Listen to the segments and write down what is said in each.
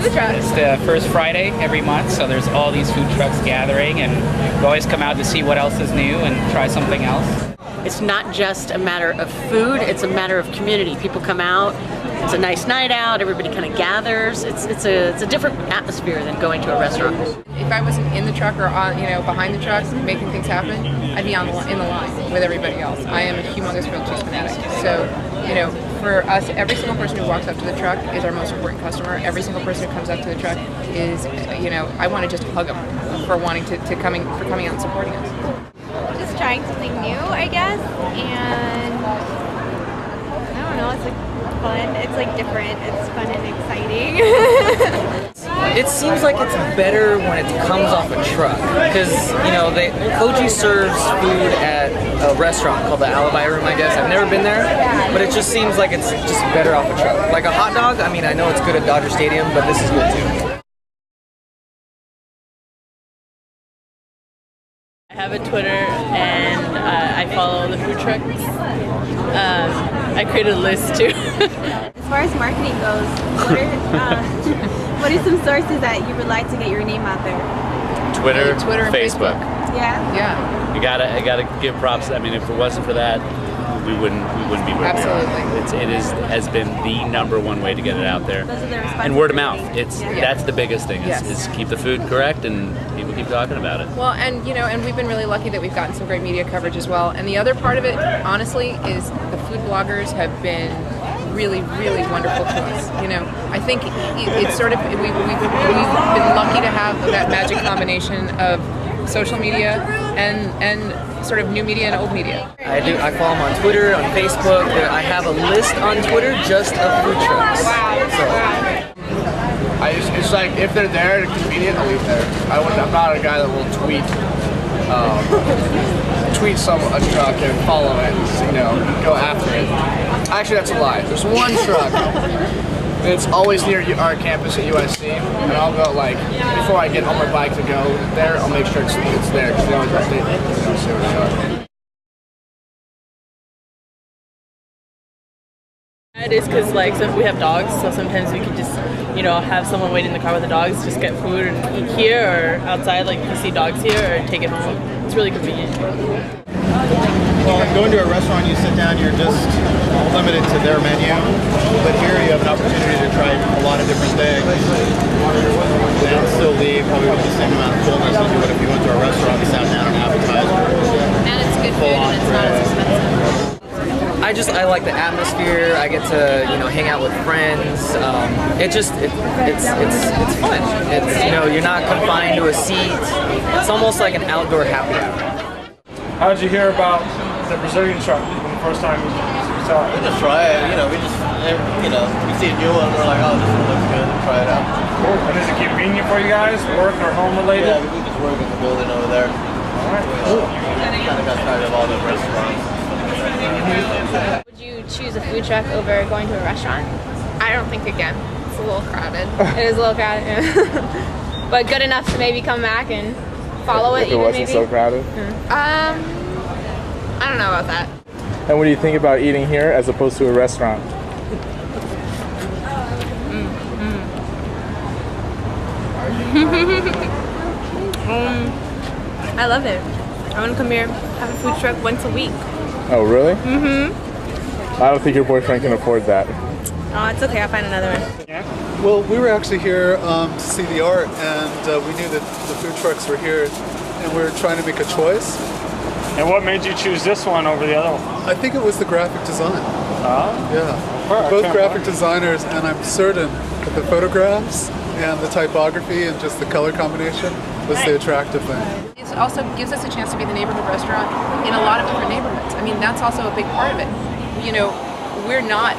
food truck? It's the first Friday every month, so there's all these food trucks gathering, and we always come out to see what else is new and try something else. It's not just a matter of food, it's a matter of community. People come out, it's a nice night out, everybody kind of gathers. It's a different atmosphere than going to a restaurant. If I wasn't in the truck or on, behind the truck making things happen, I'd be in the line with everybody else. I am a humongous grilled cheese fanatic. So, for us, every single person who walks up to the truck is our most important customer. Every single person who comes up to the truck is, I want to just hug them for wanting coming out and supporting us. Just trying something new, I guess, and I don't know, it's like fun, it's like different, it's fun and exciting. It seems like it's better when it comes off a truck, because Koji serves food at a restaurant called the Alibi Room, I guess. I've never been there, but it just seems like it's just better off a truck. Like a hot dog, I mean, I know it's good at Dodger Stadium, but this is good too. I have a Twitter and I follow the food trucks. I created a list too. As far as marketing goes, what are some sources that you would like to get your name out there? Twitter, and Facebook. Yeah? I gotta give props. I mean, if it wasn't for that, we wouldn't be where Absolutely. we are. Has been the #1 way to get it out there. And word of mouth. That's the biggest thing. Is keep the food correct and people keep talking about it. Well, and we've been really lucky that we've gotten some great media coverage as well. And the other part of it, honestly, is the food bloggers have been really, really wonderful to us. I think it's sort of we've been lucky to have that magic combination of social media and sort of new media and old media. I follow them on Twitter, on Facebook. I have a list on Twitter just of food trucks. So. It's like if they're there, it's convenient, I'll leave there. I'm not a guy that will tweet a truck and follow it, go after it. Actually, that's a lie. There's one truck, and it's always near our campus at USC, and I'll go before I get on my bike to go there, I'll make sure it's there because they always update me. It is because we have dogs, so sometimes we can just have someone wait in the car with the dogs, just get food and eat here or outside, like you see dogs here, or take it home. It's really convenient. Well, going to a restaurant, you sit down, you're just limited to their menu, but here you have an opportunity to try a lot of different things and still leave probably with the same amount of fullness as you would if you went to a restaurant and sat down an appetizer. And it's good food and it's not as expensive. I like the atmosphere. I get to hang out with friends. It's fun. You're not confined to a seat. It's almost like an outdoor happy hour. How did you hear about the Brazilian truck when the first time you saw it? We just try it. We see a new one. We're like, oh, this one looks good. Try it out. Cool. And is it convenient for you guys? Work or home related? Yeah, we just work in the building over there. All right. Cool. Kind of got tired of all the restaurants. Would you choose a food truck over going to a restaurant? I don't think again. It's a little crowded. It is a little crowded, yeah. But good enough to maybe come back and follow it. If it wasn't so crowded? I don't know about that. And what do you think about eating here as opposed to a restaurant? I love it. I want to come here, have a food truck once a week. Oh, really? Mm-hmm. I don't think your boyfriend can afford that. Oh, it's okay. I'll find another one. Yeah? Well, we were actually here to see the art, and we knew that the food trucks were here, and we were trying to make a choice. And what made you choose this one over the other one? I think it was the graphic design. Oh? Yeah. Well, Both graphic designers, and I'm certain that the photographs and the typography and just the color combination was the attractive thing. It also gives us a chance to be the neighborhood restaurant in a lot of different neighborhoods. I mean, that's also a big part of it. We're not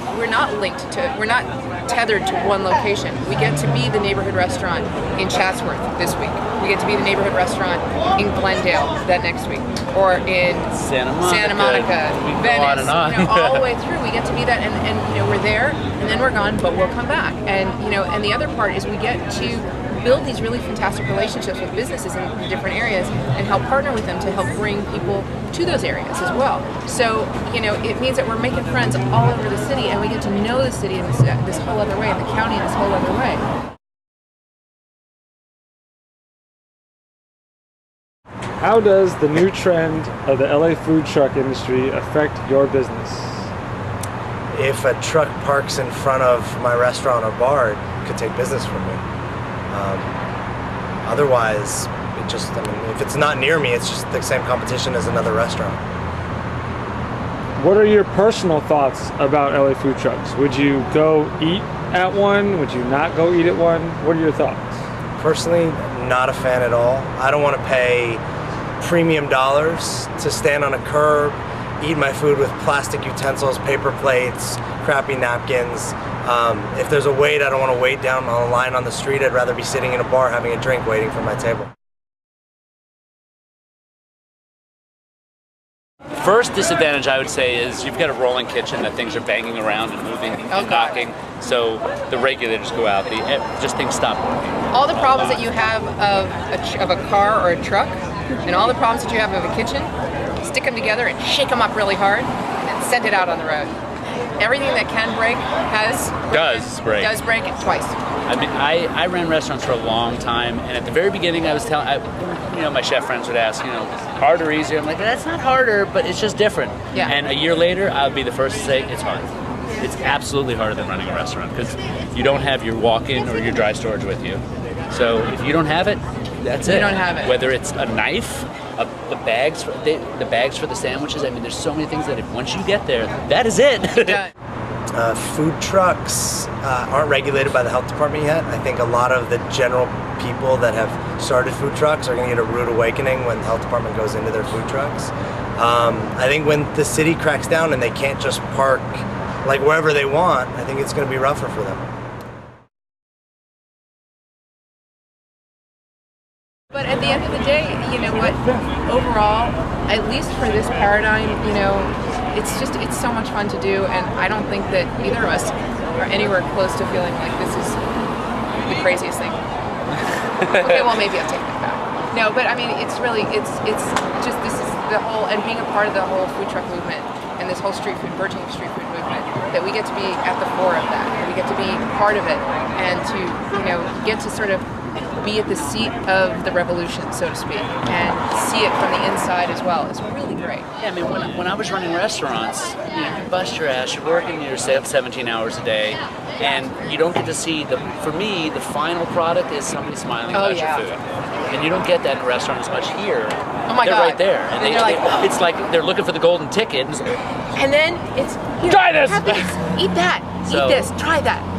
tethered to one location. We get to be the neighborhood restaurant in Chatsworth this week. We get to be the neighborhood restaurant in Glendale that next week, or in Santa Monica, Venice, on and on. all the way through. We get to be that, and we're there, and then we're gone, but we'll come back. And and the other part is we get to build these really fantastic relationships with businesses in different areas and help partner with them to help bring people to those areas as well. So, it means that we're making friends all over the city, and we get to know the city in this whole other way, and the county in this whole other way. How does the new trend of the LA food truck industry affect your business? If a truck parks in front of my restaurant or bar, it could take business from me. Otherwise, if it's not near me, it's just the same competition as another restaurant. What are your personal thoughts about LA food trucks? Would you go eat at one? Would you not go eat at one? What are your thoughts? Personally, not a fan at all. I don't want to pay premium dollars to stand on a curb, eat my food with plastic utensils, paper plates, crappy napkins. If there's a wait, I don't want to wait down on a line on the street. I'd rather be sitting in a bar having a drink waiting for my table. First disadvantage I would say is you've got a rolling kitchen that things are banging around and moving and knocking, so the regulators go out, just things stop working. All the problems that you have of a car or a truck, and all the problems that you have of a kitchen, stick them together and shake them up really hard and send it out on the road. Everything that can break does break it twice. I mean, I ran restaurants for a long time, and at the very beginning I was telling, my chef friends would ask, harder, easier. I'm like, that's not harder, but it's just different. Yeah. And a year later, I would be the first to say it's hard. It's absolutely harder than running a restaurant because you don't have your walk-in or your dry storage with you. So if you don't have it, that's it. You don't have it. Whether it's a knife, the bags for the sandwiches. I mean, there's so many things that once you get there, that is it. Food trucks aren't regulated by the health department yet. I think a lot of the general people that have started food trucks are going to get a rude awakening when the health department goes into their food trucks. I think when the city cracks down and they can't just park like wherever they want, I think it's going to be rougher for them. But at the end of the day, you know what, overall, at least for this paradigm, it's so much fun to do, and I don't think that either of us are anywhere close to feeling like this is the craziest thing. Okay, well, maybe I'll take that back. No, but I mean, it's just, this is the whole, and being a part of the whole food truck movement and this whole burgeoning street food movement, that we get to be at the fore of that. We get to be part of it, and to, get to sort of be at the seat of the revolution, so to speak, and see it from the inside as well. It's really great. Yeah, I mean, when I was running restaurants, you bust your ass, you're working yourself 17 hours a day, and you don't get to see, for me, the final product is somebody smiling about your food. And you don't get that in a restaurant as much here. Oh my God. They're right there. And it's like they're looking for the golden ticket. And then it's, try this! Have this, eat that, eat this, try that.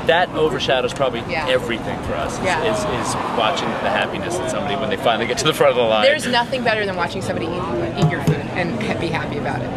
That overshadows probably everything for us, is watching the happiness in somebody when they finally get to the front of the line. There's nothing better than watching somebody eat your food and be happy about it.